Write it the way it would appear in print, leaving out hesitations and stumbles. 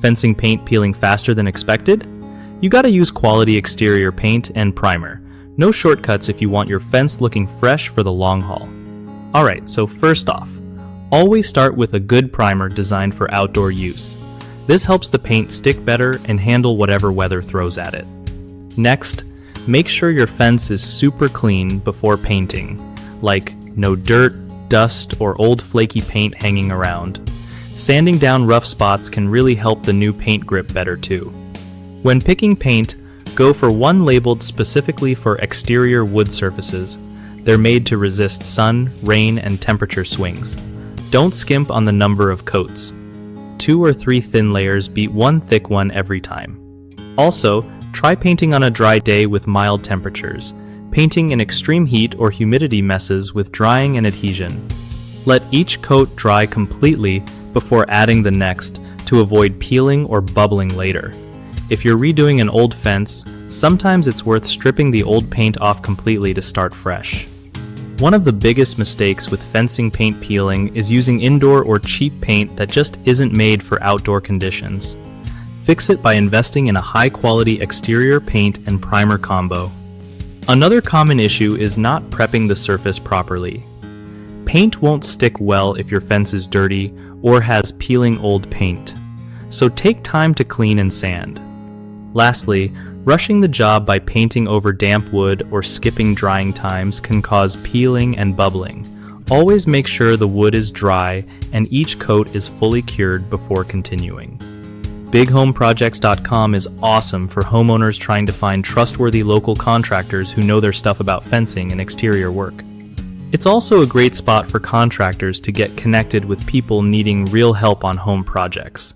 fencing paint peeling faster than expected? You gotta use quality exterior paint and primer. No shortcuts if you want your fence looking fresh for the long haul. Alright, so first off, always start with a good primer designed for outdoor use. This helps the paint stick better and handle whatever weather throws at it. Next, make sure your fence is super clean before painting, like no dirt, dust, or old flaky paint hanging around. Sanding down rough spots can really help the new paint grip better too. When picking paint, go for one labeled specifically for exterior wood surfaces. They're made to resist sun, rain, and temperature swings. Don't skimp on the number of coats. 2 or 3 thin layers beat 1 thick one every time. Also, try painting on a dry day with mild temperatures. Painting in extreme heat or humidity messes with drying and adhesion. Let each coat dry completely before adding the next to avoid peeling or bubbling later. If you're redoing an old fence, sometimes it's worth stripping the old paint off completely to start fresh. One of the biggest mistakes with fencing paint peeling is using indoor or cheap paint that just isn't made for outdoor conditions. Fix it by investing in a high-quality exterior paint and primer combo. Another common issue is not prepping the surface properly. Paint won't stick well if your fence is dirty or has peeling old paint, so take time to clean and sand. Lastly, rushing the job by painting over damp wood or skipping drying times can cause peeling and bubbling. Always make sure the wood is dry and each coat is fully cured before continuing. BigHomeProjects.com is awesome for homeowners trying to find trustworthy local contractors who know their stuff about fencing and exterior work. It's also a great spot for contractors to get connected with people needing real help on home projects.